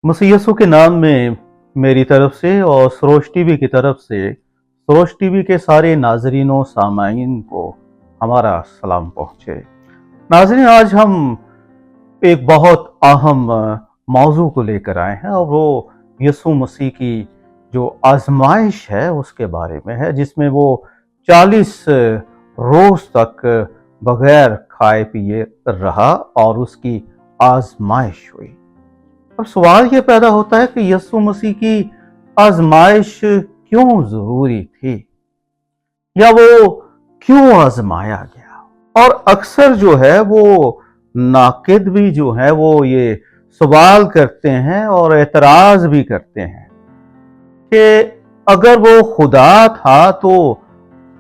मसीह यीशु के नाम में मेरी तरफ से और सरोज टीवी की तरफ से सरोज टीवी के सारे नाजरीनों सामाईन को हमारा सलाम पहुँचे। नाजरीन, आज हम एक बहुत अहम मौजू को लेकर आए हैं और वो यीशु मसीह की जो आजमाइश है उसके बारे में है, जिसमें वो 40 रोज तक बगैर खाए पिए रहा और उसकी आजमाइश हुई। अब सवाल ये पैदा होता है कि यीशु मसीह की आजमाइश क्यों जरूरी थी, या वो क्यों आजमाया गया। और अक्सर जो है वो नाकिद भी जो है वो ये सवाल करते हैं और एतराज भी करते हैं कि अगर वो खुदा था तो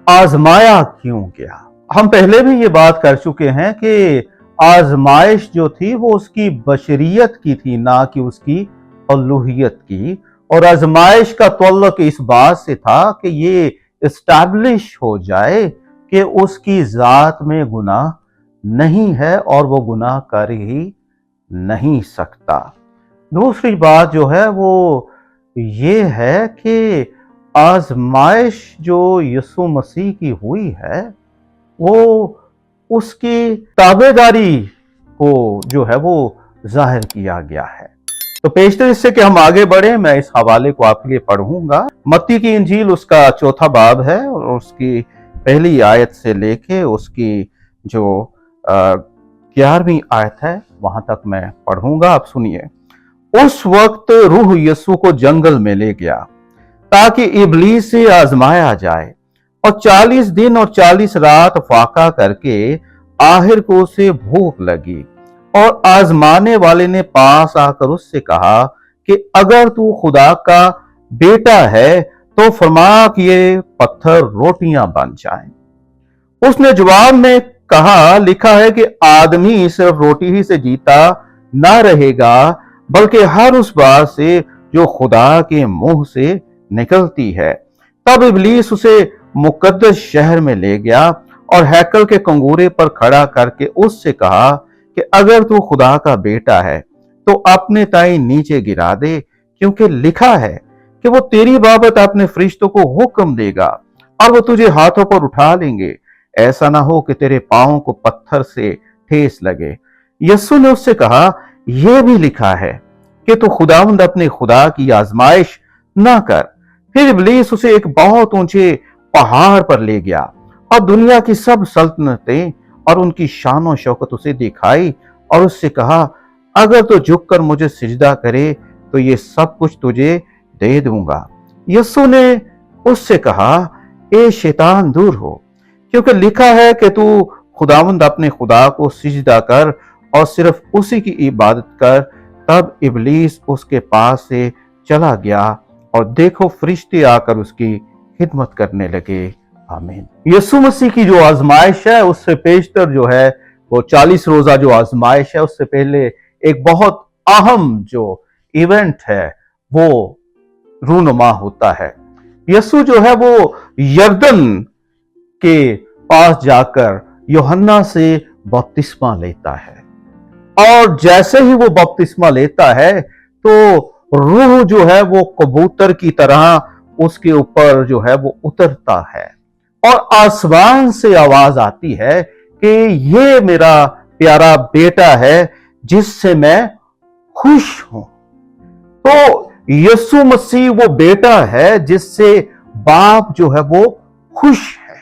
आजमाया क्यों गया। हम पहले भी ये बात कर चुके हैं कि आजमाइश जो थी वो उसकी बशरियत की थी, ना कि उसकी अलूहियत की। और आजमाइश का तल्लुक इस बात से था कि ये इस्टेब्लिश हो जाए कि उसकी जात में गुनाह नहीं है और वो गुनाह कर ही नहीं सकता। दूसरी बात जो है वो ये है कि आजमाइश जो यीशु मसीह की हुई है वो उसकी ताबेदारी को जो है वो जाहिर किया गया है। तो पेशतर इससे कि हम आगे बढ़े, मैं इस हवाले को आपके लिए पढ़ूंगा। मत्ती की इंजील उसका 4था बाब है और उसकी पहली आयत से लेके उसकी जो 11वीं आयत है वहां तक मैं पढ़ूंगा। आप सुनिए। उस वक्त रूह यीशु को जंगल में ले गया ताकि इबलीस से आजमाया जाए, और 40 दिन और 40 रात फाका करके आखिर को उसे भूख लगी। और आजमाने वाले ने पास आकर उससे कहा कि अगर तू खुदा का बेटा है तो फरमा कि ये पत्थर रोटियां बन जाएं। उसने जवाब में कहा, लिखा है कि आदमी सिर्फ रोटी ही से जीता ना रहेगा बल्कि हर उस बात से जो खुदा के मुंह से निकलती है। तब इबलीस उसे मुकद्दस शहर में ले गया और हैकल के कंगूरे पर खड़ा करके उससे कहा कि अगर तू खुदा का बेटा है तो अपने ताई नीचे गिरा दे, क्योंकि लिखा है कि वो तेरी बाबत अपने फरिश्तों को हुक्म देगा और वो तुझे हाथों पर उठा लेंगे, ऐसा ना हो कि तेरे पांवों को पत्थर से ठेस लगे। यीशु ने उससे कहा, यह भी लिखा है कि तू खुदावंद अपने खुदा की आजमाइश ना कर। फिर इब्लीस उसे एक बहुत ऊंचे पहाड़ पर ले गया और दुनिया की सब सल्तनतें और उनकी शान और शौकत उसे दिखाई और उससे कहा, अगर तो झुककर मुझे सिजदा करे तो ये सब कुछ तुझे दे दूंगा। यीशु ने उससे कहा, ए शैतान दूर हो, क्योंकि लिखा है कि तू खुदावंद अपने खुदा को सिजदा कर और सिर्फ उसी की इबादत कर। तब इब्लीस उसके पास से चला गया और देखो फरिश्ते आकर उसकी खिदमत करने लगे। आमीन। यीशु मसीह की जो आजमाइश है उससे पेशतर जो है वो 40 रोजा जो आजमाइश है उससे पहले एक बहुत अहम जो इवेंट है वो रूनुमा होता है। यीशु जो है वो यरदन के पास जाकर यूहन्ना से बपतिस्मा लेता है, और जैसे ही वो बपतिस्मा लेता है तो रूह जो है वो कबूतर की तरह उसके ऊपर जो है वो उतरता है और आसमान से आवाज आती है कि ये मेरा प्यारा बेटा है जिससे मैं खुश हूं। तो यीशु मसीह वो बेटा है जिससे बाप जो है वो खुश है।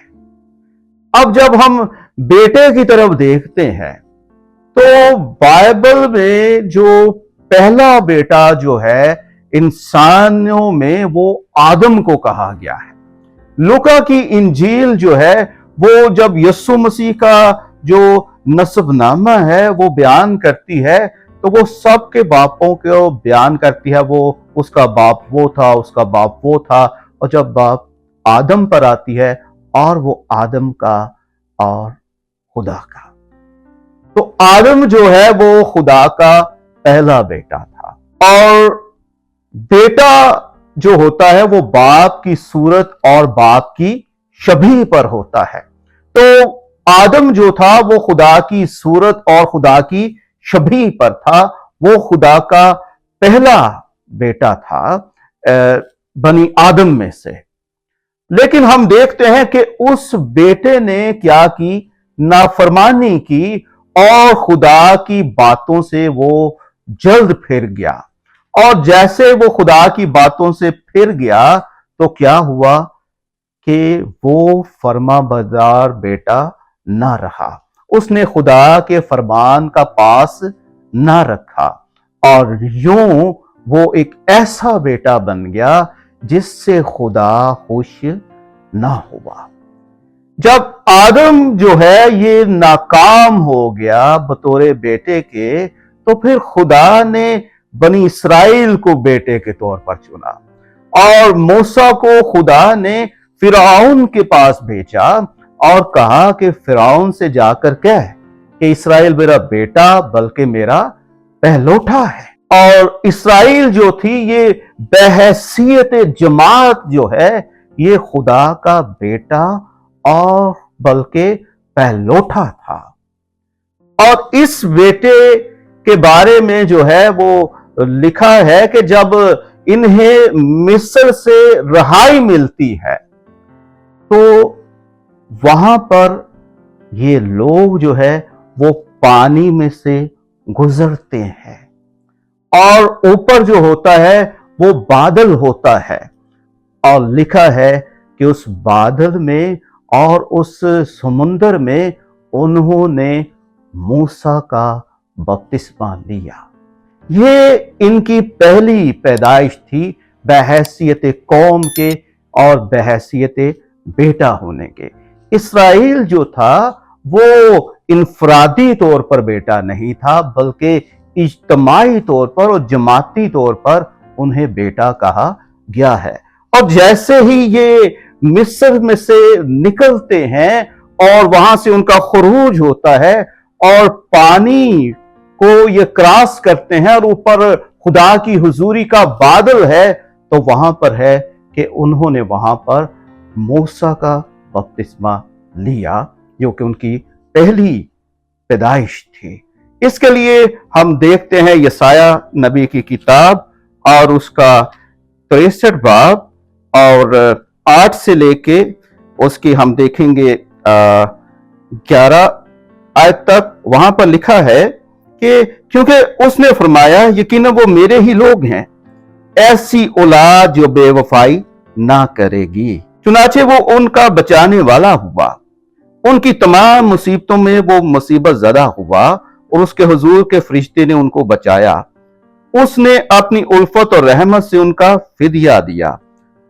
अब जब हम बेटे की तरफ देखते हैं तो बाइबल में जो पहला बेटा जो है इंसानों में वो आदम को कहा गया है। लूका की इंजील जो है वो जब यीशु मसीह का जो नस्बनामा है वो बयान करती है तो वो सबके बापों को बयान करती है। वो उसका बाप वो था, उसका बाप वो था, और जब बाप आदम पर आती है और वो आदम का और खुदा का, तो आदम जो है वो खुदा का पहला बेटा था। और बेटा जो होता है वो बाप की सूरत और बाप की शबीह पर होता है। तो आदम जो था वो खुदा की सूरत और खुदा की शबीह पर था, वो खुदा का पहला बेटा था बनी आदम में से। लेकिन हम देखते हैं कि उस बेटे ने क्या की, नाफरमानी की और खुदा की बातों से वो जल्द फिर गया। और जैसे वो खुदा की बातों से फिर गया तो क्या हुआ कि वो फरमाबरदार बेटा ना रहा, उसने खुदा के फरमान का पास ना रखा और यूं वो एक ऐसा बेटा बन गया जिससे खुदा खुश ना हुआ। जब आदम जो है ये नाकाम हो गया बतौर बेटे के, तो फिर खुदा ने बनी इसराइल को बेटे के तौर पर चुना और मूसा को खुदा ने फिरौन के पास भेजा और कहा कि फिरौन से जाकर कह कि इसराइल मेरा बेटा बल्कि मेरा पहलौठा है। और इसराइल जो थी ये बहैसियत जमात जो है ये खुदा का बेटा और बल्कि पहलौठा था। और इस बेटे के बारे में जो है वो लिखा है कि जब इन्हें मिस्र से रहाई मिलती है तो वहां पर ये लोग जो है वो पानी में से गुजरते हैं और ऊपर जो होता है वो बादल होता है और लिखा है कि उस बादल में और उस समुंदर में उन्होंने मूसा का बपतिस्मा लिया। ये इनकी पहली पैदाइश थी बहैसियत कौम के और बहैसियत बेटा होने के। इसराइल जो था वो इनफरादी तौर पर बेटा नहीं था बल्कि इज्तमाई तौर पर और जमाती तौर पर उन्हें बेटा कहा गया है। और जैसे ही ये मिस्र में से निकलते हैं और वहां से उनका खुरूज होता है और पानी को ये क्रॉस करते हैं और ऊपर खुदा की हुजूरी का बादल है, तो वहां पर है कि उन्होंने वहां पर मूसा का बपतिस्मा लिया जो कि उनकी पहली पैदाइश थी। इसके लिए हम देखते हैं यसाया नबी की किताब और उसका 63 बाब और 8 से लेके उसकी हम देखेंगे 11 आयत तक। वहां पर लिखा है कि क्योंकि उसने फरमाया यकीनन वो मेरे ही लोग हैं, ऐसी औलाद जो बेवफाई ना करेगी। चुनाचे वो उनका बचाने वाला हुआ, उनकी तमाम मुसीबतों में वो मुसीबत ज़दा हुआ और उसके हुजूर के फरिश्ते ने उनको बचाया। उसने अपनी उल्फत और रहमत से उनका फिदिया दिया,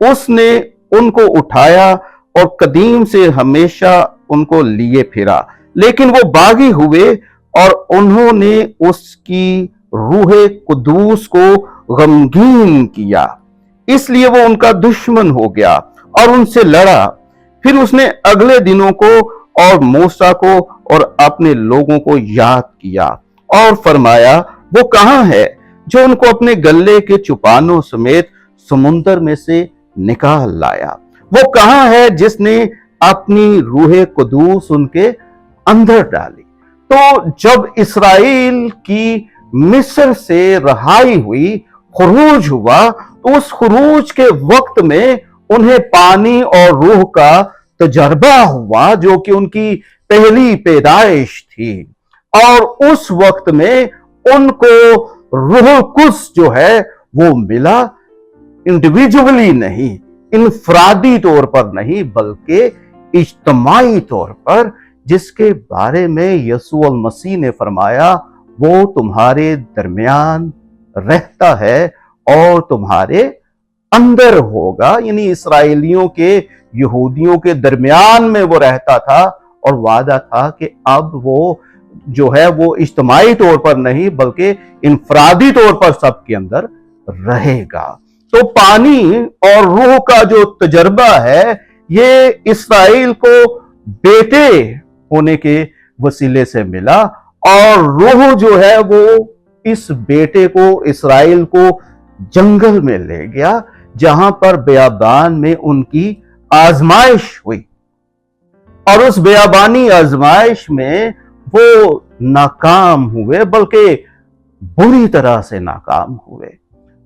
उसने उनको उठाया और कदीम से हमेशा उनको लिए फिरा। लेकिन वो बागी हुए और उन्होंने उसकी रूहे कुदूस को गमगीन किया, इसलिए वो उनका दुश्मन हो गया और उनसे लड़ा। फिर उसने अगले दिनों को और मूसा को और अपने लोगों को याद किया और फरमाया वो कहां है जो उनको अपने गले के चुपानों समेत समुंदर में से निकाल लाया। वो कहां है जिसने अपनी रूहे कुदूस उनके अंदर डाली। तो जब इसराइल की मिस्र से रहाई हुई, खुरूज हुआ, तो उस खुरूज के वक्त में उन्हें पानी और रूह का तजर्बा हुआ जो कि उनकी पहली पैदाइश थी। और उस वक्त में उनको रूह कुद्स जो है वो मिला, इंडिविजुअली नहीं, इनफरादी तौर पर नहीं बल्कि इज्तमाई तौर पर, जिसके बारे में यीशु मसीह ने फरमाया वो तुम्हारे दरमियान रहता है और तुम्हारे अंदर होगा। यानी इसराइलियों के यहूदियों के दरमियान में वो रहता था और वादा था कि अब वो जो है वो इज्तमाई तौर पर नहीं बल्कि इनफरादी तौर पर सबके अंदर रहेगा। तो पानी और रूह का जो तजर्बा है ये इसराइल को बेटे होने के वसीले से मिला और रूह जो है वो इस बेटे को, इसराइल को जंगल में ले गया जहां पर बेयाबान में उनकी आजमाइश हुई और उस बेयाबानी आजमाइश में वो नाकाम हुए, बल्कि बुरी तरह से नाकाम हुए।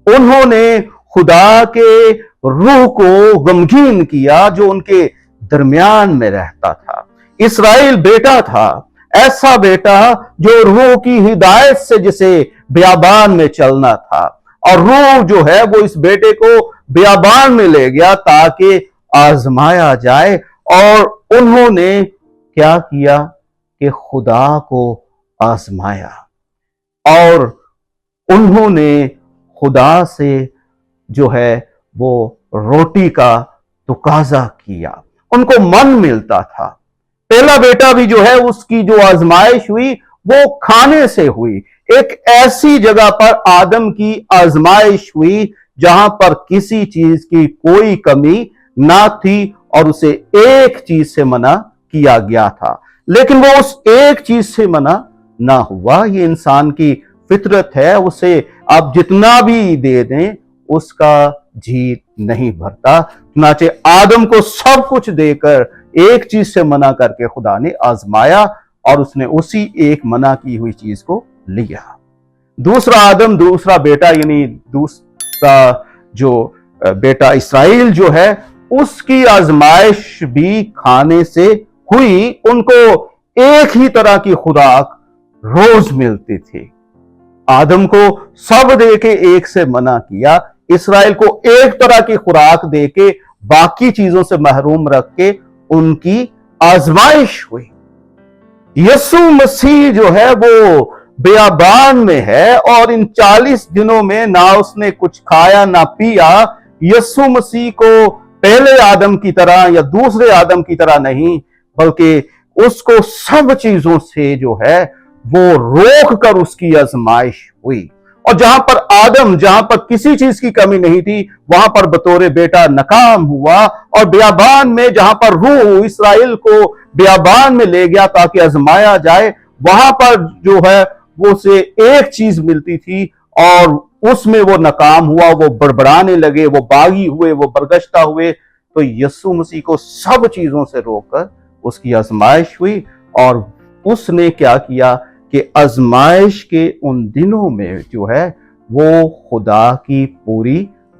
उन्होंने खुदा के रूह को गमगीन किया जो उनके दरमियान में रहता था। इस्राएल बेटा था, ऐसा बेटा जो रूह की हिदायत से जिसे बियाबान में चलना था, और रूह जो है वो इस बेटे को बियाबान में ले गया ताकि आजमाया जाए। और उन्होंने क्या किया कि खुदा को आजमाया, और उन्होंने खुदा से जो है वो रोटी का तकाजा किया। उनको मन मिलता था। पहला बेटा भी जो है उसकी जो आजमाइश हुई वो खाने से हुई। एक ऐसी जगह पर आदम की आजमाइश हुई जहां पर किसी चीज की कोई कमी ना थी और उसे एक चीज से मना किया गया था, लेकिन वो उस एक चीज से मना ना हुआ। ये इंसान की फितरत है, उसे आप जितना भी दे दें उसका जी नहीं भरता। चुनाचे आदम को सब कुछ देकर एक चीज से मना करके खुदा ने आजमाया और उसने उसी एक मना की हुई चीज को लिया। दूसरा आदम, दूसरा बेटा, यानी दूसरा जो बेटा इस्राएल जो है उसकी आजमाइश भी खाने से हुई। उनको एक ही तरह की खुराक रोज मिलती थी। आदम को सब दे के एक से मना किया, इस्राएल को एक तरह की खुराक दे के बाकी चीजों से महरूम रख के उनकी आजमाइश हुई। यीशु मसीह जो है वो बियाबान में है और इन 40 दिनों में ना उसने कुछ खाया ना पिया। यीशु मसीह को पहले आदम की तरह या दूसरे आदम की तरह नहीं, बल्कि उसको सब चीजों से जो है वो रोक कर उसकी आजमाइश हुई। और जहां पर आदम, जहां पर किसी चीज की कमी नहीं थी, वहां पर बतौर बेटा नाकाम हुआ। और बियाबान में जहां पर रूह इस्राएल को बियाबान में ले गया ताकि आजमाया जाए, वहां पर जो है वो से एक चीज मिलती थी और उसमें वो नाकाम हुआ। वो बड़बड़ाने लगे, वो बागी हुए, वो बरगश्ता हुए। तो यीशु मसीह को सब चीजों से रोककर उसकी आजमाइश हुई और उसने क्या किया कि आजमाइश के उन दिनों में जो है वो खुदा की पूरी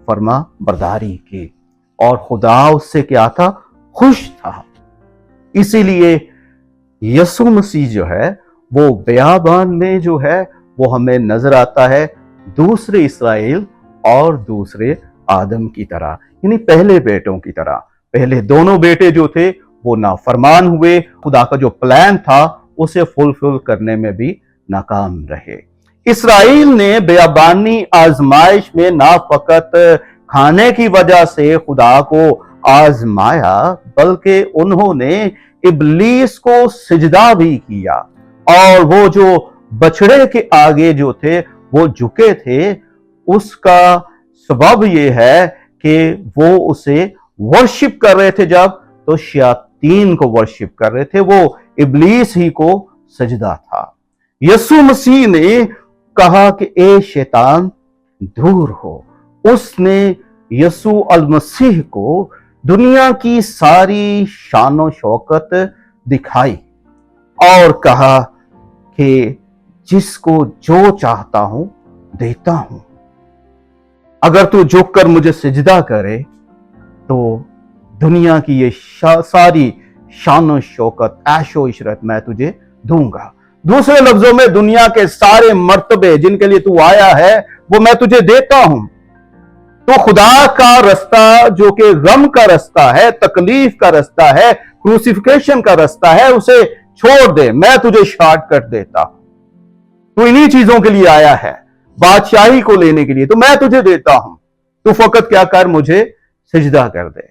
फर्मा बरदारी की और खुदा उससे क्या था, खुश था। इसीलिए यीशु मसीह जो है वो बियाबान में जो है वो हमें नजर आता है दूसरे इस्राएल और दूसरे आदम की तरह, यानी पहले बेटों की तरह। पहले दोनों बेटे जो थे वो नाफरमान हुए, खुदा का जो प्लान था उसे फुलफिल करने में भी नाकाम रहे। इस्राएल ने बियाबानी आजमाइश में ना फकत खाने की वजह से खुदा को आजमाया, बल्कि उन्होंने इब्लीस को सिजदा भी किया और वो जो बछड़े के आगे जो थे वो झुके थे। उसका सबब ये है कि वो उसे वर्शिप कर रहे थे, जब तो शयातीन को वर्शिप कर रहे थे, वो इब्लीस ही को सजदा था। यीशु मसीह ने कहा कि ए शैतान दूर हो। उसने यीशु अल मसीह को दुनिया की सारी शान शौकत दिखाई और कहा कि जिसको जो चाहता हूं देता हूं, अगर तू झुक कर मुझे सिजदा करे तो दुनिया की ये सारी शान शौकत, ऐशो इशरत मैं तुझे दूंगा। दूसरे लफ्जों में दुनिया के सारे मर्तबे जिनके लिए तू आया है वो मैं तुझे देता हूं। तो खुदा का रास्ता जो कि गम का रास्ता है, तकलीफ का रास्ता है, क्रूसिफिकेशन का रास्ता है, उसे छोड़ दे, मैं तुझे शॉर्टकट देता हूं। तू इन्हीं चीजों के लिए आया है, बादशाही को लेने के लिए, तो मैं तुझे देता हूं। तू फकत क्या कर, मुझे सिजदा कर दे।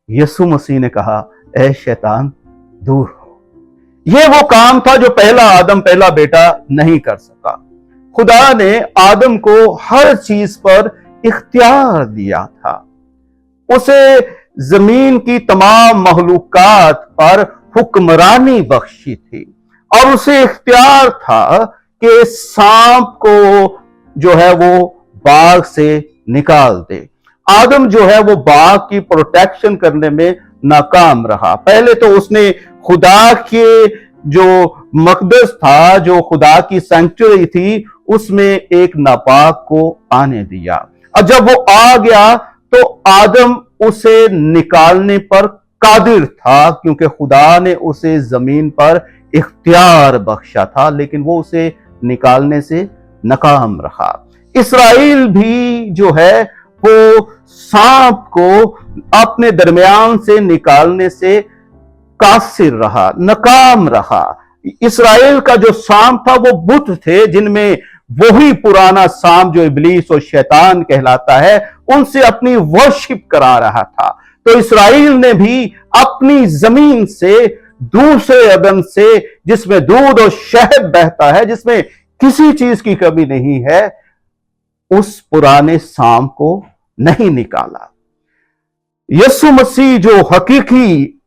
यीशु मसीह ने कहा ए शैतान दूर हो। यह वो काम था जो पहला आदम, पहला बेटा नहीं कर सका। खुदा ने आदम को हर चीज पर इख्तियार दिया था, उसे जमीन की तमाम मखलूकात पर हुक्मरानी बख्शी थी और उसे इख्तियार था कि सांप को जो है वो बाग से निकाल दे। आदम जो है वो बाग की प्रोटेक्शन करने में नाकाम रहा। पहले तो उसने खुदा के जो मकदस था, जो खुदा की सेंचुरी थी, उसमें एक नापाक को आने दिया। और जब वो आ गया तो आदम उसे निकालने पर कादिर था, क्योंकि खुदा ने उसे जमीन पर इख्तियार बख्शा था, लेकिन वो उसे निकालने से नाकाम रहा। इसराइल भी जो है वो सांप को अपने दरमियान से निकालने से कासिर रहा, नाकाम रहा। इसराइल का जो सांप था वो बुत थे, जिनमें वही पुराना सांप जो इब्लीस और शैतान कहलाता है, उनसे अपनी वर्शिप करा रहा था। तो इसराइल ने भी अपनी जमीन से, दूसरे अदन से, जिसमें दूध और शहद बहता है, जिसमें किसी चीज की कमी नहीं है, उस पुराने सांप को नहीं निकाला। यीशु मसीह जो हकीकी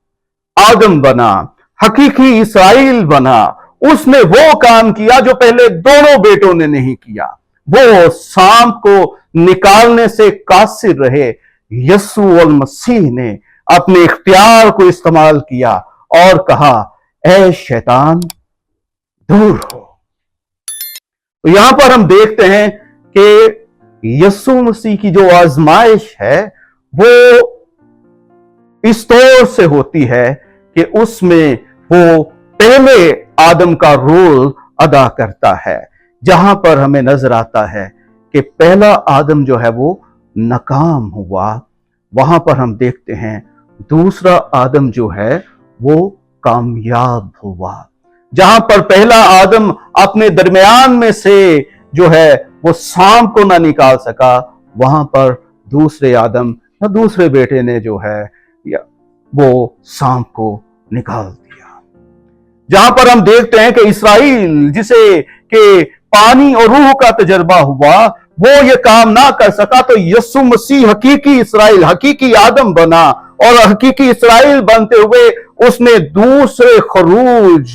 आदम बना, हकीकी इसराइल बना, उसने वो काम किया जो पहले दोनों बेटों ने नहीं किया। वो सांप को निकालने से कासिर रहे। यीशु मसीह ने अपने इख्तियार को इस्तेमाल किया और कहा, ऐ शैतान दूर हो। तो यहां पर हम देखते हैं कि यीशु मसीह की जो आजमाइश है वो इस तौर से होती है कि उसमें वो पहले आदम का रोल अदा करता है, जहां पर हमें नजर आता है कि पहला आदम जो है वो नाकाम हुआ। वहां पर हम देखते हैं दूसरा आदम जो है वो कामयाब हुआ। जहां पर पहला आदम अपने दरमियान में से जो है वो सांप को ना निकाल सका, वहां पर दूसरे आदम या दूसरे बेटे ने जो है वो सांप को निकाल दिया। जहां पर हम देखते हैं कि इसराइल, जिसे कि पानी और रूह का तजर्बा हुआ, वो ये काम ना कर सका, तो यीशु मसीह हकीकी इसराइल, हकीकी आदम बना, और हकीकी इसराइल बनते हुए उसने दूसरे खरूज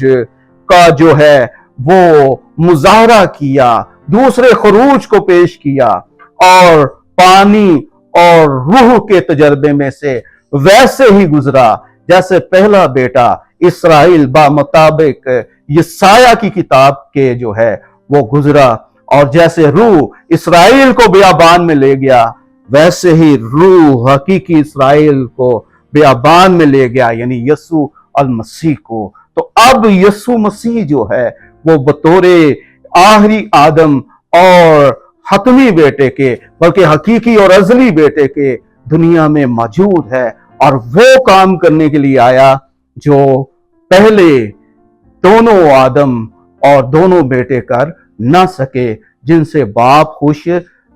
का जो है वो मुजाहरा किया, दूसरे खरूज को पेश किया, और पानी और रूह के तजर्बे में से वैसे ही गुजरा जैसे पहला बेटा इसराइल बामुताबिक यसाया की किताब के जो है वो गुजरा। और जैसे रूह इसराइल को बियाबान में ले गया, वैसे ही रूह हकीकी इसराइल को बियाबान में ले गया, यानी यीशु अल मसीह को। तो अब यीशु मसीह जो है वो बतौरे आखिरी आदम और हतमी बेटे के, बल्कि हकीकी और अजली बेटे के दुनिया में मौजूद है, और वो काम करने के लिए आया जो पहले दोनों आदम और दोनों बेटे कर ना सके, जिनसे बाप खुश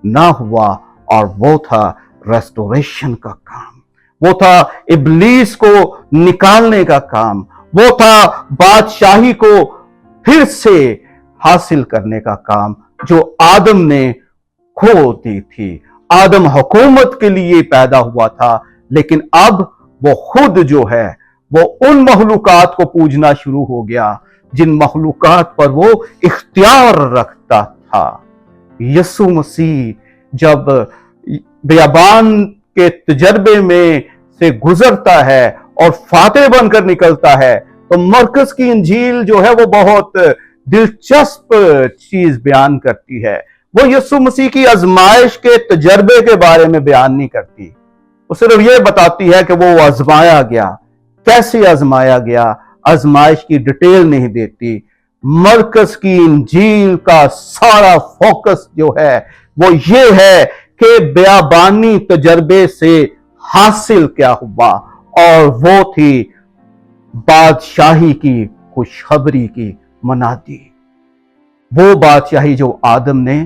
ना हुआ, और वो था रेस्टोरेशन का काम, वो था इब्लीस को निकालने का काम, वो था बादशाही को फिर से हासिल करने का काम जो आदम ने खो दी थी। आदम हुकूमत के लिए पैदा हुआ था, लेकिन अब वो खुद जो है वो उन मखलूकात को पूजना शुरू हो गया जिन मखलूकात पर वो इख्तियार रखता था। यीशु मसीह जब बियाबान के तजर्बे में से गुजरता है और फातेह बनकर निकलता है, तो मरकस की इंजील जो है वो बहुत दिलचस्प चीज बयान करती है। वो यीशु मसीह की आजमाइश के तजर्बे के बारे में बयान नहीं करती, वो सिर्फ ये बताती है कि वो आजमाया गया, कैसे आजमाया गया, आजमाइश की डिटेल नहीं देती। मरकस की इंजील का सारा फोकस जो है वो ये है कि बियाबानी तजर्बे से हासिल क्या हुआ, और वो थी बादशाही की खुशखबरी की मनादी। वो बादशाही जो आदम ने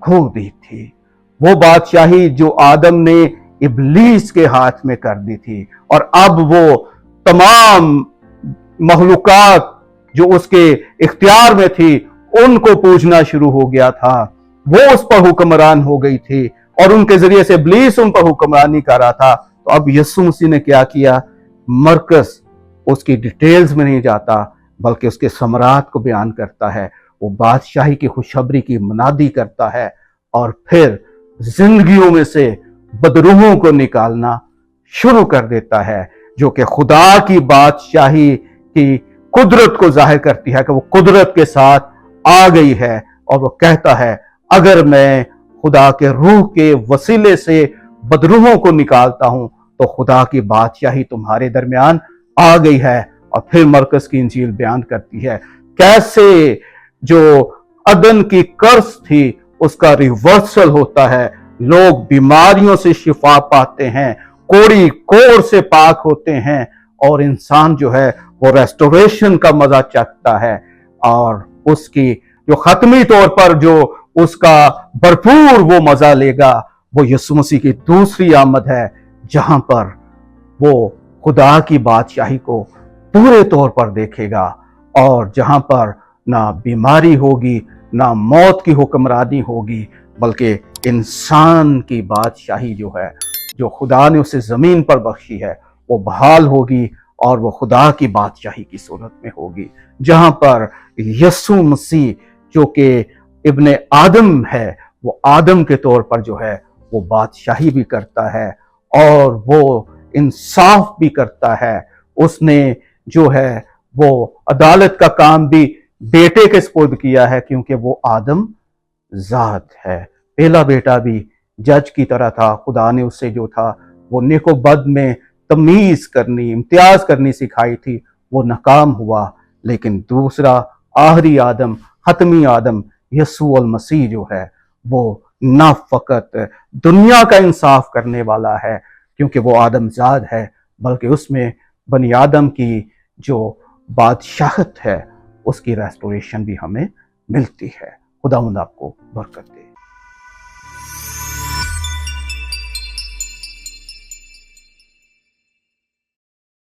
खो दी थी, वो बादशाही जो आदम ने इब्लीस के हाथ में कर दी थी, और अब वो तमाम मखलूकात जो उसके इख्तियार में थी उनको पूजना शुरू हो गया था। वो उस पर हुक्मरान हो गई थी और उनके जरिए से इब्लीस उन पर हुक्मरानी कर रहा था। तो अब यीशु मसीह ने क्या किया, मरकस उसकी डिटेल्स में नहीं जाता बल्कि उसके समरात को बयान करता है, वो बादशाही की खुशखबरी की मनादी करता है, और फिर जिंदगियों में से बदरूहों को निकालना शुरू कर देता है, जो कि खुदा की बादशाही की कुदरत को जाहिर करती है कि वो कुदरत के साथ आ गई है। और वो कहता है, अगर मैं खुदा के रूह के वसीले से बदरूहों को निकालता हूं, तो खुदा की बादशाही तुम्हारे दरमियान आ गई है। और फिर मरकस की इंजील बयान करती है कैसे जो अदन की कर्ज थी उसका रिवर्सल होता है, लोग बीमारियों से शिफा पाते हैं, कोड़ी कोड़ से पाक होते हैं, और इंसान जो है वो रेस्टोरेशन का मजा चखता है। और उसकी जो खत्मी तौर पर जो उसका भरपूर वो मजा लेगा वो यीशु मसीह की दूसरी आमद है, जहां पर वो खुदा की बादशाही को पूरे तौर पर देखेगा, और जहां पर ना बीमारी होगी, ना मौत की हुक्मरानी होगी, बल्कि इंसान की बादशाही जो है, जो खुदा ने उसे जमीन पर बख्शी है, वो बहाल होगी, और वो खुदा की बादशाही की सूरत में होगी, जहां पर यीशु मसीह जो कि इब्ने आदम है, वो आदम के तौर पर जो है वो बादशाही भी करता है, और वो इंसाफ भी करता है। उसने जो है वो अदालत का काम भी बेटे के स्पुर्द किया है, क्योंकि वो आदम जात है। पहला बेटा भी जज की तरह था, खुदा ने उससे जो था वो नेको बद में तमीज करनी, इम्तियाज करनी सिखाई थी, वो नाकाम हुआ। लेकिन दूसरा आखिरी आदम, खत्मी आदम यीशु अल मसीह जो है, वो ना फकत दुनिया का इंसाफ करने वाला है, क्योंकि वो आदमजाद है, बल्कि उसमें बनी आदम की जो बादशाहत है उसकी रेस्टोरेशन भी हमें मिलती है। खुदावंद आपको बरकत दे।